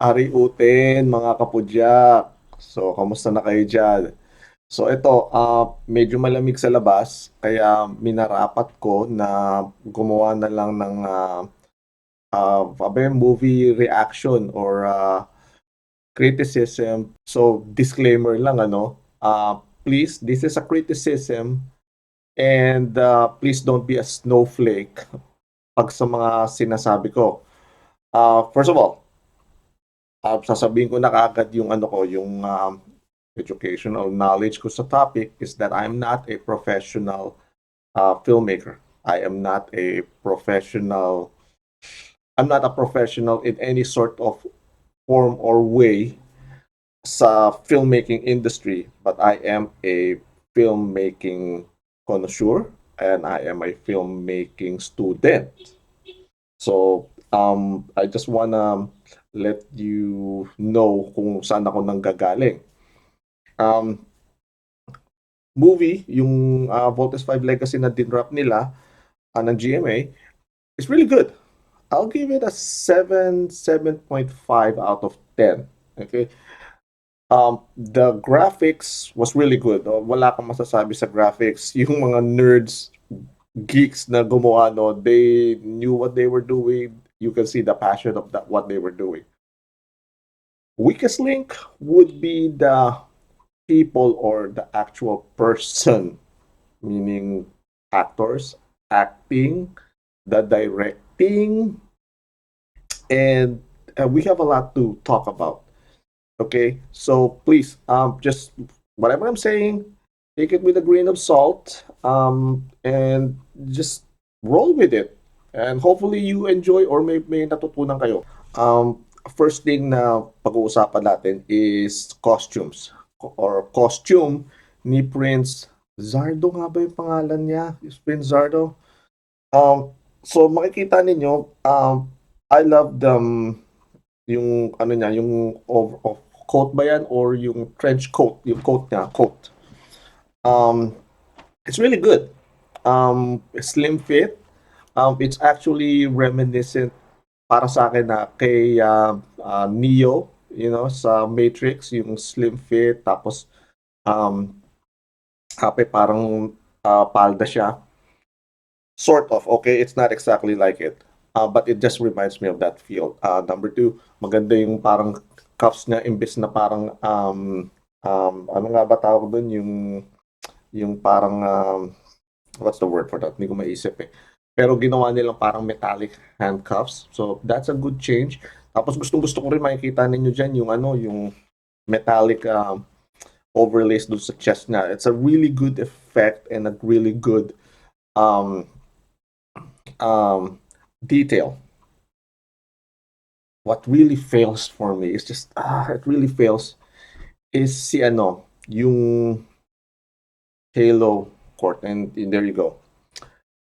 Ariutin, mga kapudyak. So, kamusta na kayo dyan? So, ito, medyo malamig sa labas, kaya minarapat ko na gumawa na lang ng movie reaction or criticism. So, disclaimer lang, please, this is a criticism and please don't be a snowflake pag sa mga sinasabi ko. First of all, sasabihin ko na kaagad yung yung educational knowledge ko sa topic is that I'm not a professional filmmaker. I am not a professional. I'm not a professional in any sort of form or way sa filmmaking industry, but I am a filmmaking connoisseur and I am a filmmaking student. So, I just wanna let you know kung saan ako nanggagaling. Um, Movie, yung Voltes 5 Legacy na dinrap nila ng GMA is really good. I'll give it a 7.5 out of 10. Okay? The graphics was really good. Wala kang masasabi sa graphics. Yung mga nerds, geeks na gumawa, no, they knew what they were doing. You can see the passion of that, what they were doing. Weakest link would be the people or the actual person, meaning actors, acting, the directing, and we have a lot to talk about. Okay, so please, just whatever I'm saying, take it with a grain of salt, and just roll with it. And hopefully you enjoy or may natutunan kayo. First thing na pag-uusapan natin is costumes or costume ni Prince Zardo nga ba yung pangalan niya? Is Prince Zardo? So makikita ninyo, I love yung ano niya, yung of coat ba yan or yung trench coat, yung coat niya, coat. It's really good. Slim fit. It's actually reminiscent para sa akin na kay Neo, sa Matrix, yung slim fit, tapos parang palda siya. Sort of, okay? It's not exactly like it. But it just reminds me of that feel. Number two, maganda yung parang cuffs niya imbes na parang ano nga ba tawag doon yung parang what's the word for that? Hindi ko maisip eh. Pero ginawa nilang parang metallic handcuffs. So that's a good change. Tapos gustong-gusto ko rin makikita ninyo diyan yung metallic overlays doon sa chest niya. It's a really good effect and a really good detail. What really fails for me is just it really fails is yung Halo court, and there you go.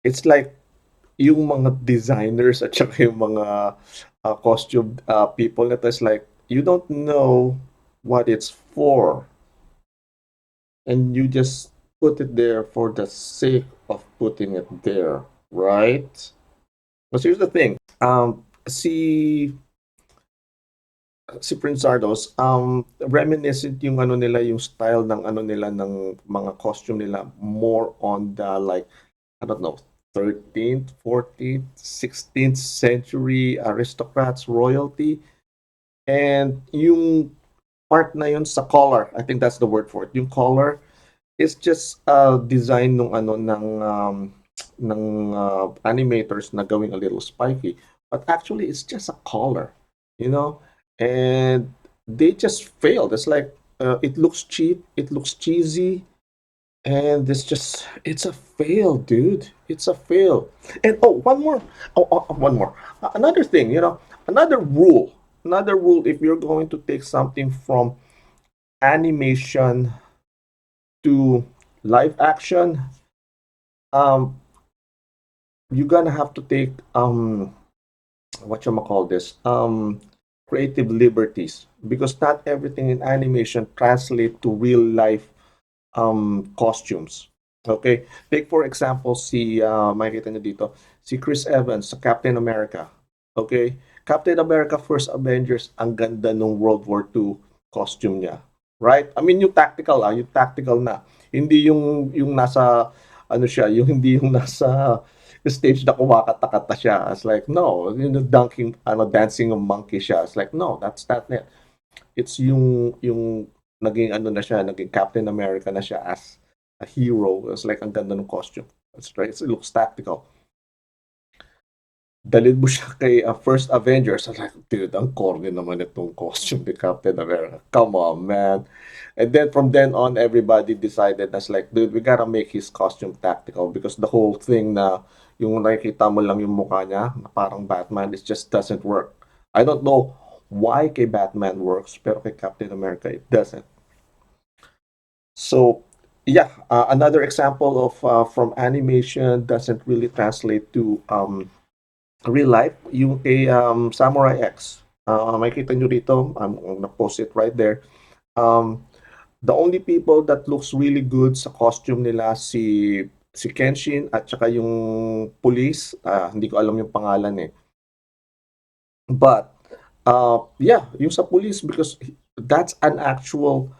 It's like yung mga designers at saka yung mga costume people that is like you don't know what it's for and you just put it there for the sake of putting it there, right? But here's the thing. Si Prince Zardos, reminiscent yung nila, yung style ng nila, ng mga costume nila, more on the like, I don't know, 13th, 14th, 16th century aristocrats, royalty. And yung part na yun sa collar, I think that's the word for it. Yung collar is just design ng animators na gawing a little spiky. But actually, it's just a collar, and they just failed. It's like it looks cheap, it looks cheesy, and it's a fail, dude. It's a fail. And one more. One more. Another thing, another rule if you're going to take something from animation to live action, you're gonna have to take what you call this creative liberties, because not everything in animation translate to real life costumes. Okay, take for example makikita niyo dito si Chris Evans sa Captain America. Okay? Captain America First Avengers, ang ganda nung World War II costume niya. Right? I mean, yung tactical na. Hindi yung nasa, ano siya, yung hindi yung nasa stage na kumakata-kata siya. It's like, no, dunking, dancing of monkey siya. It's like, no, that's not it. It's yung naging ano na siya, naging Captain America na siya as a hero. It's like, ang ganda ng costume. That's right. It looks tactical. Dalhin mo siya kay First Avengers. I was like, dude, ang corny naman itong costume ni Captain America. Come on, man. And then from then on, everybody decided that's like, dude, we gotta make his costume tactical because the whole thing na yung nakikita mo lang yung mukha niya na parang Batman, it just doesn't work. I don't know why kay Batman works, pero kay Captain America, it doesn't. So, yeah, another example of from animation doesn't really translate to real life, yung kay Samurai X. Makikita nyo dito, na-post it right there. The only people that looks really good sa costume nila si Kenshin at saka yung police, hindi ko alam yung pangalan eh. But yeah, yung sa police because that's an actual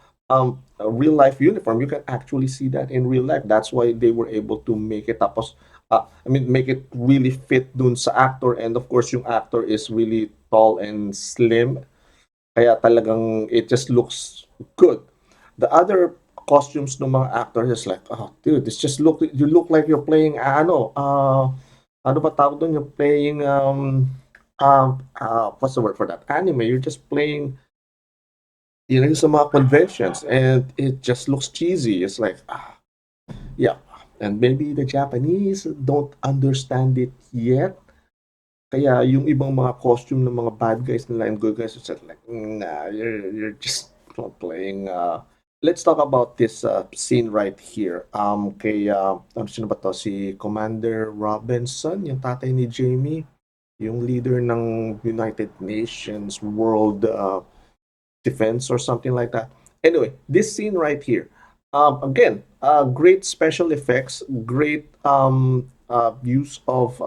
real life uniform. You can actually see that in real life. That's why they were able to make it tapos I mean make it really fit dun sa actor and of course yung actor is really tall and slim kaya talagang it just looks good. The other costumes ng mga actors is like, oh dude, this just you look like you're playing ano ba tawag doon? You're playing what's the word for that? Anime. You're just playing sa mga conventions and it just looks cheesy. It's like, yeah. And maybe the Japanese don't understand it yet. Kaya yung ibang mga costume ng mga bad guys nila and good guys, it's like, nah, you're just playing. Let's talk about this scene right here. Sino ba to? Si Commander Robinson, yung tatay ni Jamie, yung leader ng United Nations World Defense or something like that. Anyway, this scene right here. Again, great special effects, great use of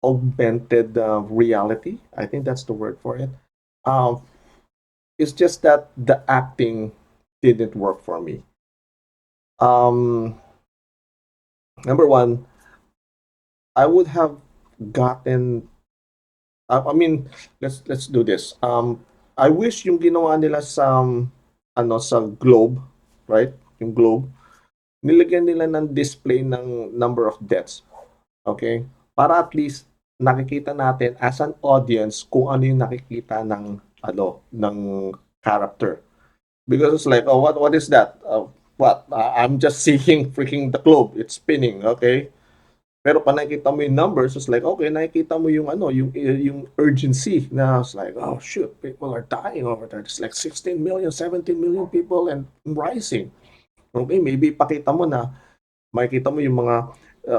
augmented reality. I think that's the word for it. Um, it's just that the acting didn't work for me. Um, Number one, I would have gotten. I mean, let's do this. I wish yung ginawa nila sa sa globe, right? Yung globe, nilagyan nila ng display ng number of deaths. Okay? Para at least nakikita natin as an audience kung ano yung nakikita ng character. Because it's like, oh, what is that? What? I'm just seeing freaking the globe. It's spinning, okay? Pero pag nakikita mo yung numbers, it's like, okay, nakikita mo yung yung urgency na it's like, oh shoot, people are dying over there. It's like 16 million, 17 million people and rising. Okay, maybe pakita mo na makikita mo yung mga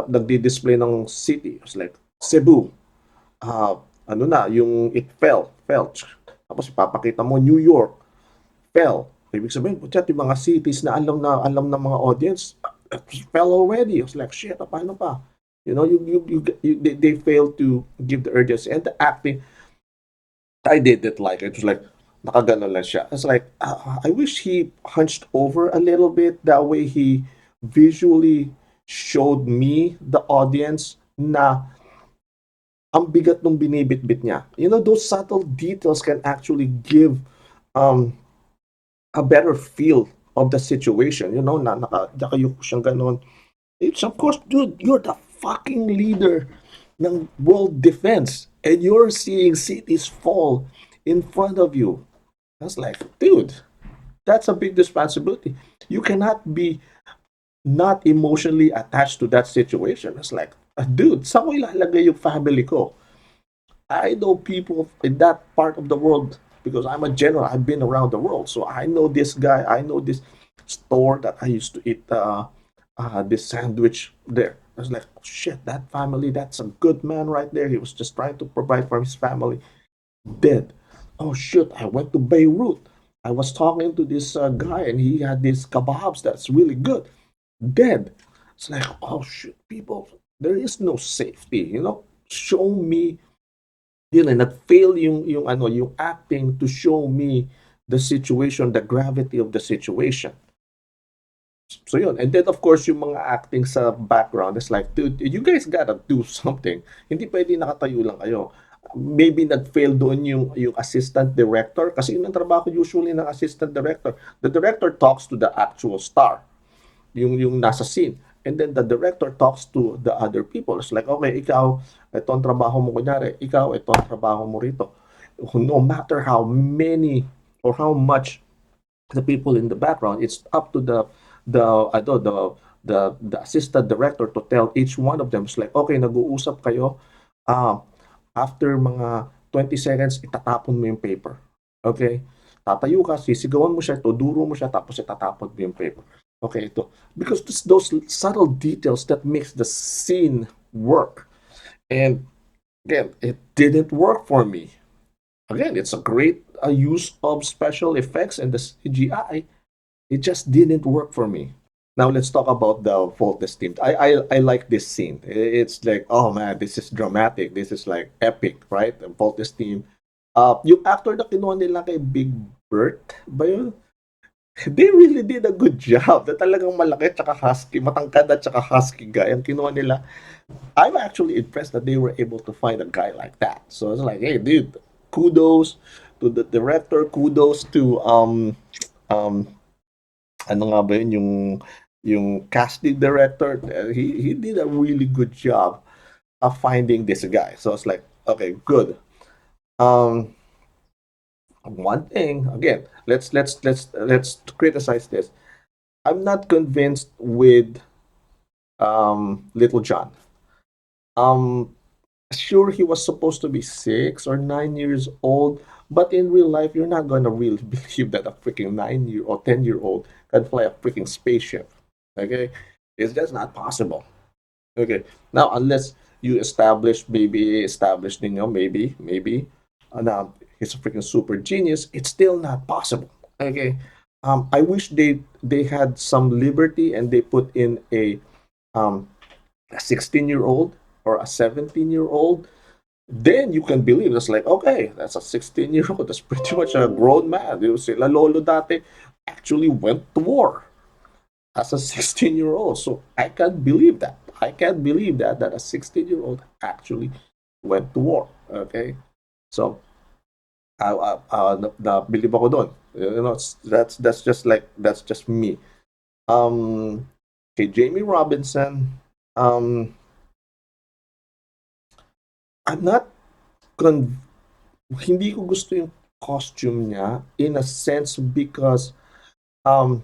nagdi-display ng city. It's like Cebu. Yung it fell. Tapos ipapakita mo New York, fell. Ibig sabihin, putya, yung mga cities na alam ng mga audience, fell already. It's like, shit, paano pa? You know, they fail to give the urgency. And the acting, I didn't like it. It was like, nakagano lang siya. It's like, I wish he hunched over a little bit. That way he visually showed me, the audience, na ang bigat nung binibitbit niya. You know, those subtle details can actually give um, a better feel of the situation. You know, na nakayuko siyang ganon. It's of course, dude, you're the fucking leader ng world defense and you're seeing cities fall in front of you. That's like, dude, that's a big responsibility. You cannot be not emotionally attached to that situation. It's like, dude, saan ko ilalagay yung family ko? I know people in that part of the world because I'm a general. I've been around the world, so I know this guy. I know this store that I used to eat this sandwich there. I was like, shit, that family, that's a good man right there. He was just trying to provide for his family. Dead. Oh shit, I went to Beirut. I was talking to this guy and he had these kebabs that's really good. Dead. It's like, oh shit, people, there is no safety, you know? Show me yun na, nag-fail yung ano, yung acting to show me the situation, the gravity of the situation. So yun. And then of course, yung mga acting sa background is like, dude, you guys gotta do something. Hindi pwede nakatayo lang kayo. Maybe nag-fail doon yung assistant director kasi yun ang trabaho usually ng assistant director. The director talks to the actual star, yung nasa scene. And then the director talks to the other people. It's like, okay, ikaw, ito ang trabaho mo kunyari. Ikaw, ito ang trabaho mo rito. No matter how many or how much the people in the background, it's up to the ano the assistant director to tell each one of them. It's like, okay, nag-uusap kayo, uh, after mga 20 seconds itatapon mo yung paper, okay, tatayo ka, sisigawan mo siya, tuduro mo siya, tapos itatapon mo yung paper, okay, ito, because it's those subtle details that makes the scene work. And again, it didn't work for me. Again, it's a great use of special effects and the CGI. It just didn't work for me. Now let's talk about the Voltes team. I like this scene. It's like, oh man, this is dramatic. This is like epic, right? The Voltes team. Yung actor na kinuha nila kay Big Bert ba yun? They really did a good job. Na talagang malaki tsaka husky, matangkad at tsaka husky guy ang kinuha nila. I'm actually impressed that they were able to find a guy like that. So it's like, hey, dude, kudos to the director, kudos to um ano nga ba yun, yung casting director. He did a really good job of finding this guy. So it's like, okay, good. Um, one thing again, let's criticize this. I'm not convinced with Little John. Um, sure he was supposed to be 6 or 9 years old, but in real life, you're not gonna really believe that a freaking 9 year or 10 year old can fly a freaking spaceship. Okay, it's just not possible. Okay, now unless you establish ninyo, maybe, now he's a freaking super genius. It's still not possible. Okay, I wish they had some liberty and they put in um a 16-year-old or a 17-year-old, then you can believe it's like, okay, that's a 16-year-old. That's pretty much a grown man. Yung sila lolo dati actually went to war as a 16-year-old. So I can't believe that. I can't believe that a 16-year-old actually went to war. Okay? So, believe ako doon. You know, that's just like, that's just me. Okay, Jamie Robinson, um, I'm not con hindi ko gusto yung costume niya in a sense because um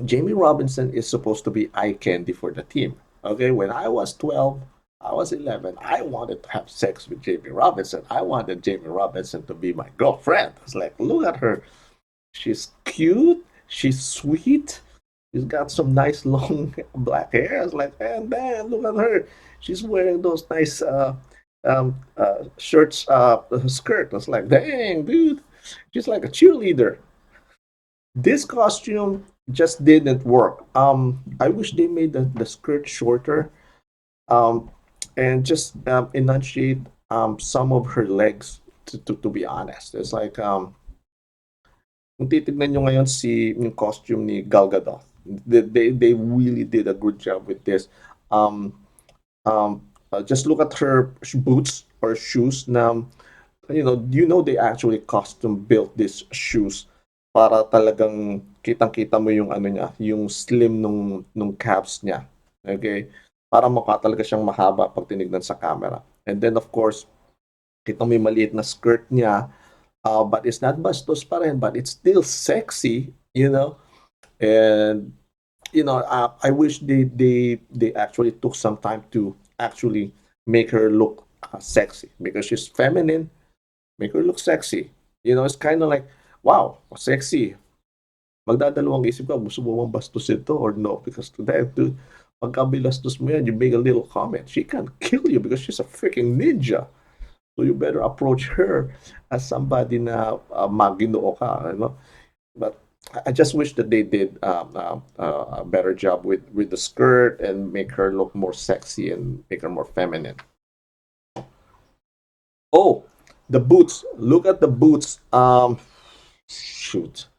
Jamie Robinson is supposed to be eye candy for the team. Okay, when I was 12, I was 11, I wanted to have sex with Jamie Robinson. I wanted Jamie Robinson to be my girlfriend. It's like, look at her. She's cute, she's sweet, she's got some nice long black hair. It's like, man, man, look at her. She's wearing those nice shirts, skirt. It's like, dang, dude, she's like a cheerleader. This costume just didn't work. I wish they made the skirt shorter, um, and just enunciate some of her legs. To be honest, it's like kung titignan nyo ngayon yung costume ni Gal Gadot, they really did a good job with this. Um, just look at her boots or shoes na, they actually custom built these shoes para talagang kitang-kita mo yung ano niya, yung slim nung calves niya. Okay? Para mukha talaga siyang mahaba pag tinignan sa camera. And then of course, kita mo yung maliit na skirt niya, but it's not bastos pa rin, but it's still sexy, you know. And I wish they actually took some time to actually make her look sexy because she's feminine. Make her look sexy. It's kind of like, wow, sexy. Magdadalawang isip ka, gusto mo bang bastusin to or no? Because today, dude, pagka bilastos mo yan, you make a little comment. She can kill you because she's a freaking ninja. So you better approach her as somebody na maginoo ka, But I just wish that they did a better job with the skirt and make her look more sexy and make her more feminine. Oh, The boots. Look at the boots. Shoot.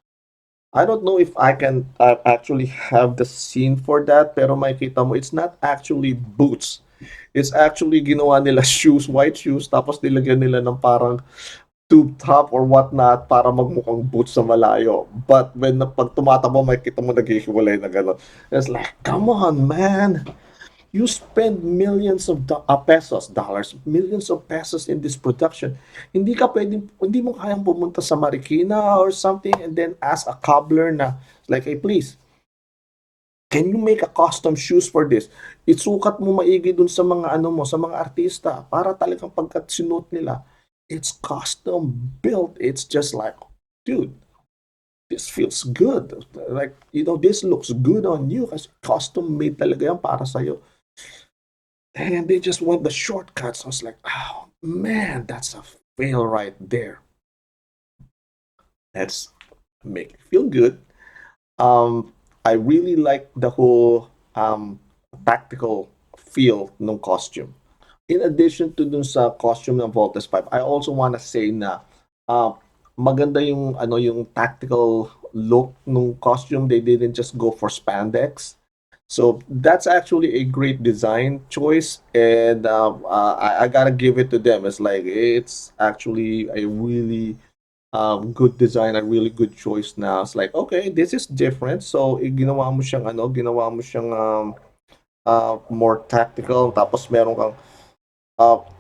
I don't know if I can actually have the scene for that, pero makikita mo, it's not actually boots. It's actually ginawa nila shoes, white shoes, tapos nilagyan nila ng parang tube top or whatnot para magmukhang boots sa malayo. But pag tumatakbo, makikita mo naghihiwalay na gano'n. It's like, come on, man! You spend millions of pesos, dollars, millions of pesos in this production. Hindi mo kayang pumunta sa Marikina or something and then ask a cobbler na, like, hey, please, can you make a custom shoes for this? Isukat mo maigi dun sa mga ano mo, sa mga artista para talagang pagkat sinuot nila, it's custom built. It's just like, dude, this feels good. Like, this looks good on you kasi custom made talaga yan para sa'yo. And they just went the shortcuts. I was like, oh man, that's a fail right there. Let's make it feel good. I really like the whole tactical feel ng costume. In addition to dun sa costume ng Voltes 5, I also wanna say na maganda yung tactical look ng costume. They didn't just go for spandex. So that's actually a great design choice, and I gotta give it to them. It's actually a really good design, a really good choice. Now it's like, okay, this is different. So ginawa mo siyang more tactical. Tapos meron kang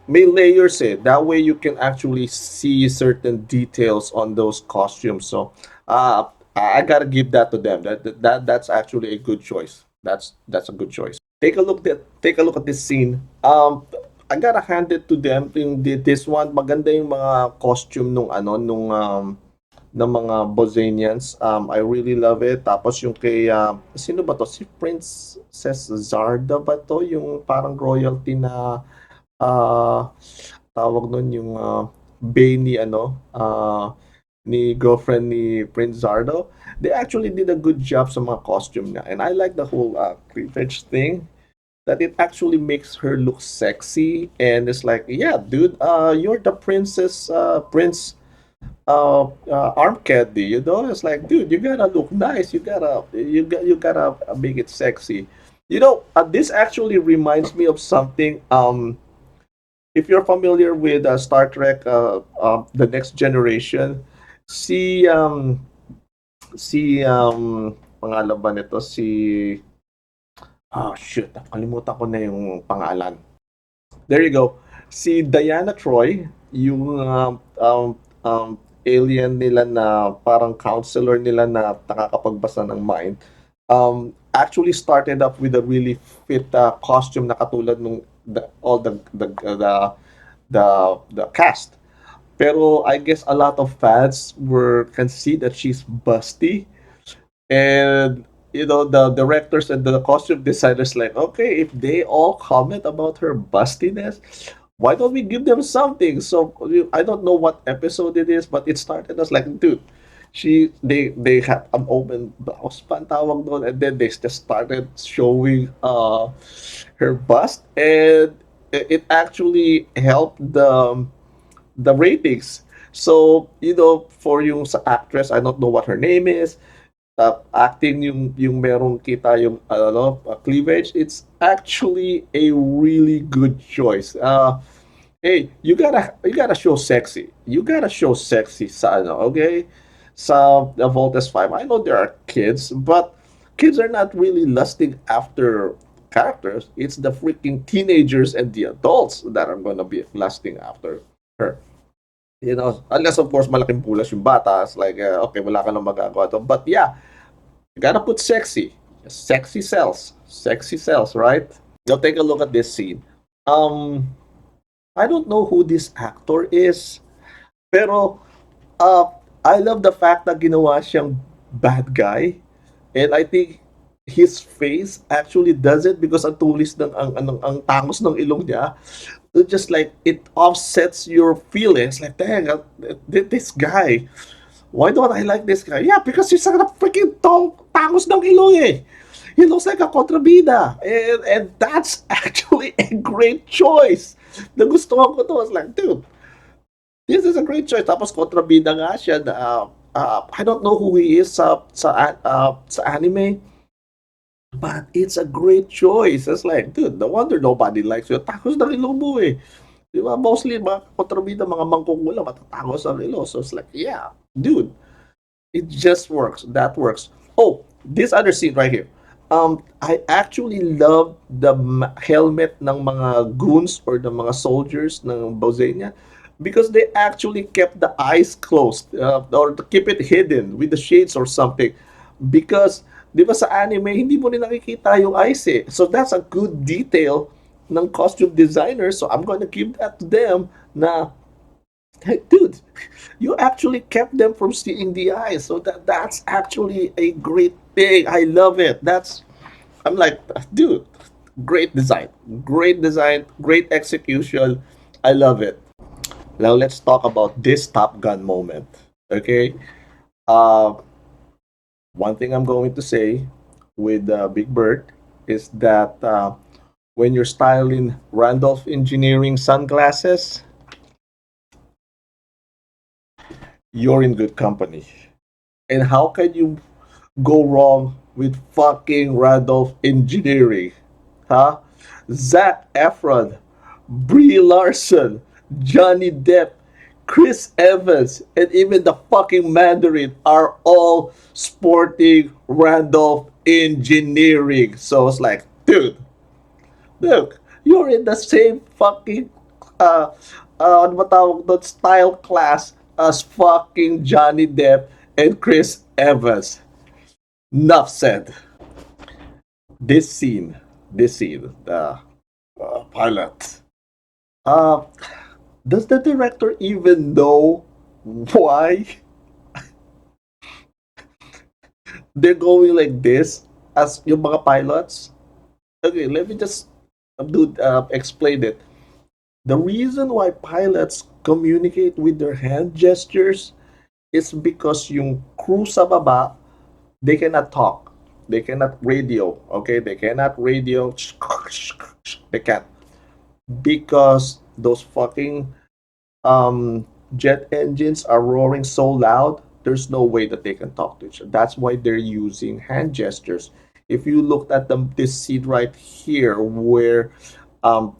may layers eh. That way you can actually see certain details on those costumes. So I gotta give that to them. That's actually a good choice. That's a good choice. Take a look at this scene. I gotta hand it to them. This one, maganda yung mga costume ng mga Bosnians. I really love it. Tapos yung kay sino ba to? Si Princess Zarda ba to? Yung parang royalty na tawag nun yung Bay ni girlfriend ni Prince Zardo. They actually did a good job sa mga costume niya. And I like the whole cleavage thing, that it actually makes her look sexy. And it's like, yeah, dude, you're the prince arm candy, It's like, dude, you gotta look nice. You gotta make it sexy. This actually reminds me of something. If you're familiar with Star Trek, The Next Generation, si pangalan ba nito, shoot, nakalimutan ko na yung pangalan. There you go. Si Diana Troy, yung alien nila na parang counselor nila na nakakapagbasa ng mind, actually started up with a really fit costume na katulad nung all the cast. Pero I guess a lot of fans can see that she's busty, and the directors and the costume designers like, okay, if they all comment about her bustiness, why don't we give them something? So I don't know what episode it is, but it started as like, dude, they had an open blouse pan tawag doon, and then they just started showing her bust, and it actually helped the ratings. So, for yung sa actress, I don't know what her name is, acting yung merong kita yung cleavage, it's actually a really good choice. Hey, you gotta show sexy. You gotta show sexy sa okay? Sa the Voltes 5. I know there are kids, but kids are not really lusting after characters. It's the freaking teenagers and the adults that are gonna be lusting after her. Unless of course malaking pulas yung bata, it's like okay, wala ka nang magagawa to. But yeah, you gotta put sexy. Sexy sells, right? Now take a look at this scene. I don't know who this actor is, pero I love the fact na ginawa siyang bad guy, and I think his face actually does it because ang tulis ang tangos ng ilong niya. It just like it offsets your feelings. Like, dang, this guy. Why don't I like this guy? Yeah, because he's a freaking tangos ng ilong eh. He looks like a kontrabida. And that's actually a great choice. Nagustuhan ko to. I was like, dude, This is a great choice. Tapos kontrabida nga siya na, I don't know who he is sa anime, but it's a great choice. It's like, dude, no wonder nobody likes you. Takos na relo mo eh. Di ba? Mostly, mga kontrabida, mga mangkukula, matatakos ang relo. So it's like, yeah, dude, it just works. That works. Oh, this other scene right here. I actually love the helmet ng mga goons or the mga soldiers ng Bosnia because they actually kept the eyes closed or to keep it hidden with the shades or something. Because, di ba sa anime, hindi mo rin nakikita yung eyes eh. So that's a good detail ng costume designer. So I'm gonna give that to them na, hey, dude, you actually kept them from seeing the eyes. So that's actually a great thing. I love it. I'm like, dude, great design, great execution. I love it. Now let's talk about this Top Gun moment. Okay, uh, one thing I'm going to say with Big Bird is that when you're styling Randolph Engineering sunglasses, you're in good company. And how can you go wrong with fucking Randolph Engineering? Huh? Zac Efron, Brie Larson, Johnny Depp, Chris Evans, and even the fucking Mandarin are all sporting Randolph Engineering. So it's like, dude, look, you're in the same fucking ano ba tawag doon, style class as fucking Johnny Depp and Chris Evans. Enough said. This scene, the pilot. Uh, does the director even know why they're going like this as yung mga pilots? Okay, let me just explain it. The reason why pilots communicate with their hand gestures is because yung crew sa baba, they cannot talk. They cannot radio. Okay, they cannot radio. They can't. Because those fucking jet engines are roaring so loud, there's no way that they can talk to each other. That's why they're using hand gestures. If you looked at this scene right here, where um,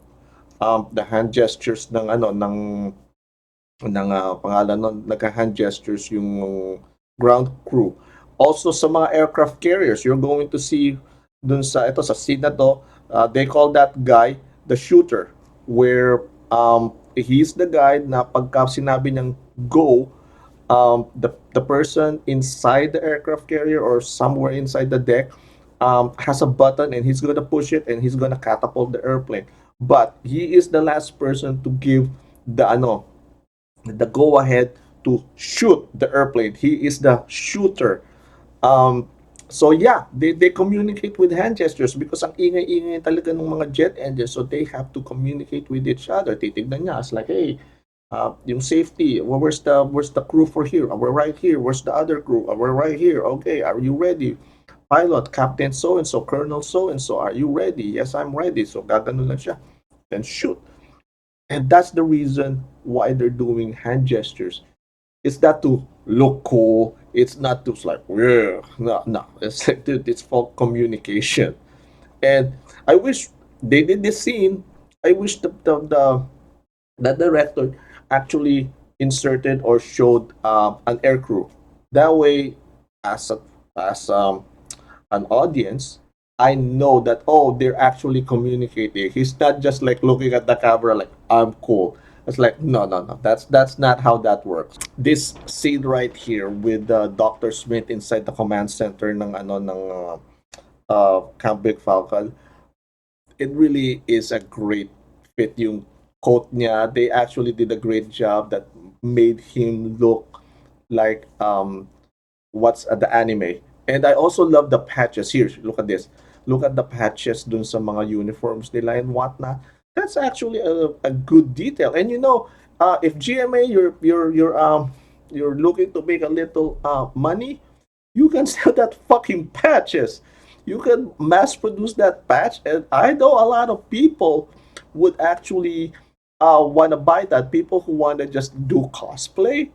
the hand gestures ng pangalan nun, nagka-hand gestures yung ground crew. Also sa mga aircraft carriers, you're going to see dun sa scene na to, they call that guy the shooter, where he's the guy na pagka sinabi niyang go, the person inside the aircraft carrier or somewhere inside the deck has a button and he's gonna push it and he's gonna catapult the airplane. But he is the last person to give the go ahead to shoot the airplane. He is the shooter. Um, so yeah, they communicate with hand gestures because ang ingay-ingay talaga ng mga jet engines, so they have to communicate with each other. Titignan niya, it's like, hey, yung safety, where's the crew for here? We're right here. Where's the other crew? We're right here. Okay, are you ready? Pilot, Captain so and so, Colonel so and so, are you ready? Yes, I'm ready. So gaganon lang siya. Then shoot. And that's the reason why they're doing hand gestures. It's not to look cool. It's not to like, yeah, no, no. It's like, dude, it's for communication. And I wish they did this scene. I wish the director actually inserted or showed an air crew. That way, as a, as an audience, I know that, oh, they're actually communicating. He's not just like looking at the camera like, I'm cool. It's like, no, no, no. That's not how that works. This scene right here with Dr. Smith inside the command center ng Camp Big Falcon, it really is a great fit. Yung coat niya, they actually did a great job that made him look like what's at the anime. And I also love the patches here. Look at this. Look at the patches dun sa mga uniforms nila and whatnot. That's actually a good detail. And if GMA you're looking to make a little money, you can sell that fucking patches. You can mass produce that patch, and I know a lot of people would actually want to buy that. People who want to just do cosplay,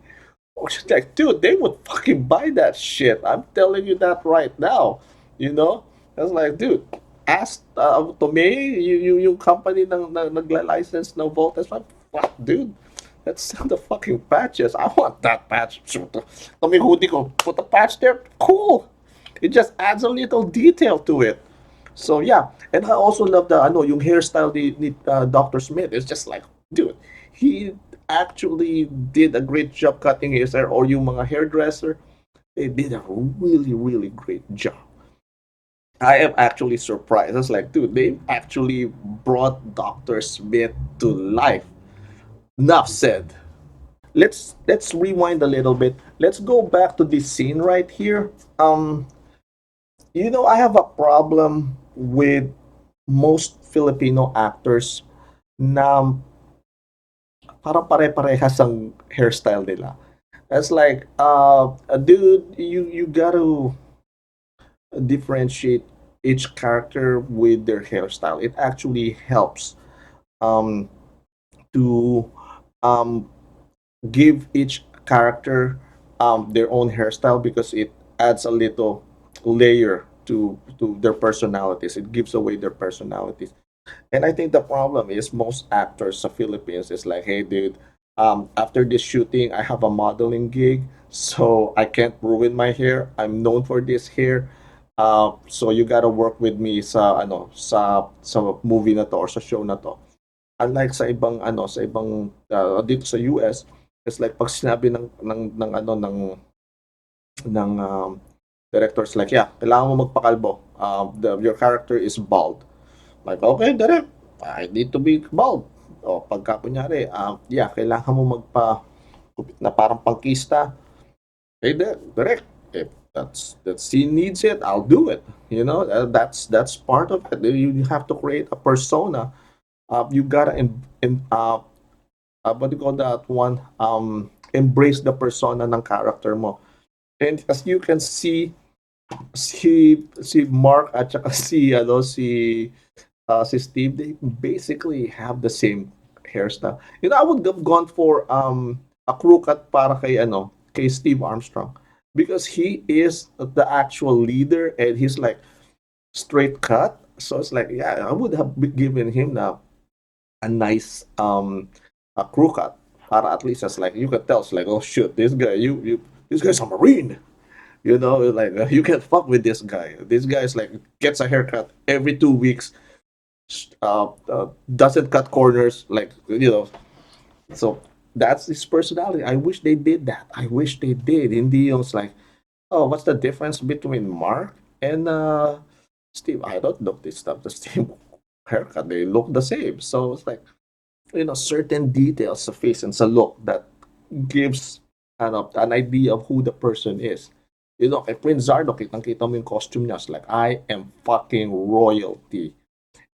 oh, she's like, dude, they would fucking buy that shit. I'm telling you that right now. You know? I was like, dude, ask to me, yung company ng nagla-license ng Voltes. Fuck, dude. Let's sell the fucking patches. I want that patch. Tommy hoodie ko, put the patch there. Cool. It just adds a little detail to it. So yeah, and I also love the ano yung hairstyle ni Dr. Smith. It's just like, dude, he actually did a great job cutting his hair. Or yung mga hairdresser, they did a really really great job. I am actually surprised. I was like, dude, they actually brought Dr. Smith to life. Enough said. Let's rewind a little bit. Let's go back to this scene right here. I have a problem with most Filipino actors na parang pare-parehas ang hairstyle nila. It's like, dude, you gotta differentiate each character with their hairstyle. It actually helps um, to um, give each character their own hairstyle because it adds a little layer to their personalities. It gives away their personalities. And I think the problem is most actors sa Philippines is like, hey, dude, after this shooting, I have a modeling gig, so I can't ruin my hair. I'm known for this hair. So you gotta work with me sa movie na to or sa show na to. Unlike sa ibang dito sa US, it's like pag sinabi ng ano ng directors like, yeah, kailangan mo magpakalbo. Your character is bald. Like, okay, direct. I need to be bald. O, pagka kunyari, yeah, kailangan mo kupit na parang pangkista. Hey, direct. If that scene needs it, I'll do it. That's part of it. You have to create a persona. You gotta what do you call that one? Embrace the persona ng character mo. And as you can see, si Mark at saka si Steve, they basically have the same hairstyle. I would have gone for a crew cut para kay Steve Armstrong because he is the actual leader and he's like straight cut. So it's like, yeah, I would have given him a nice a crew cut para at least it's like you can tell it's like, oh shit, this guy you this guy's a marine. Like, you can't fuck with this guy. This guy is like gets a haircut every 2 weeks, doesn't cut corners, like, so that's his personality. I wish they did that. I wish they did. Hindi yung like, oh, what's the difference between Mark and Steve? I don't know. They have the same haircut. They look the same. So it's like, certain details sa face and sa look that gives an idea of who the person is. Kay Prince Zardo, kitang-kita mo yung costume niya. It's like, I am fucking royalty.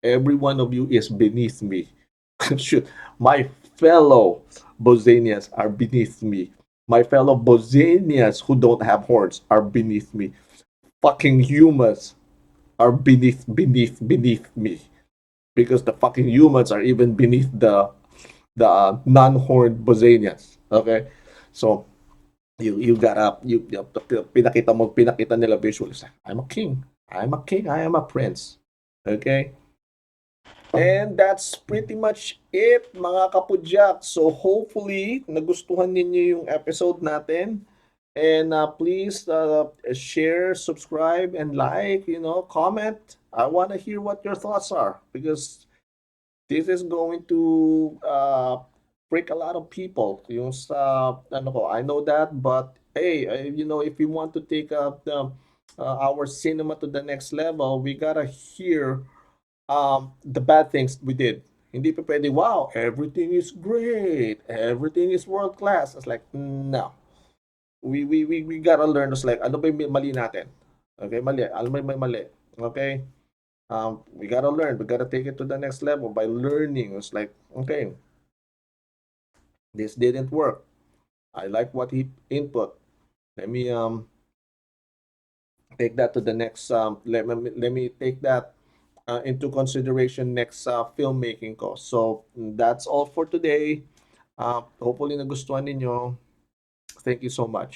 Every one of you is beneath me. Shoot, my fellow Bosanians are beneath me. My fellow Bosanians who don't have horns are beneath me. Fucking humans are beneath me. Because the fucking humans are even beneath the non-horned Bosanians. Okay? So, you got up, pinakita nila visually. I'm a king. I'm a king. I am a prince. Okay? And that's pretty much it, mga kapudyak. So hopefully, nagustuhan ninyo yung episode natin. And please share, subscribe, and like, comment. I want to hear what your thoughts are because this is going to break a lot of people. Yung sa, I know that, but hey, if we want to take our cinema to the next level, we gotta hear the bad things we did. Hindi pa pwede, wow, everything is great, everything is world class. It's like, no. We gotta learn. It's like, ano ba yung mali natin? Okay, mali. Alam mo may mali. Okay? We gotta learn. We gotta take it to the next level by learning. It's like, okay, this didn't work. I like what he input. Let me take that to the next let me take that into consideration next sa filmmaking ko. So, that's all for today. Hopefully nagustuhan ninyo. Thank you so much.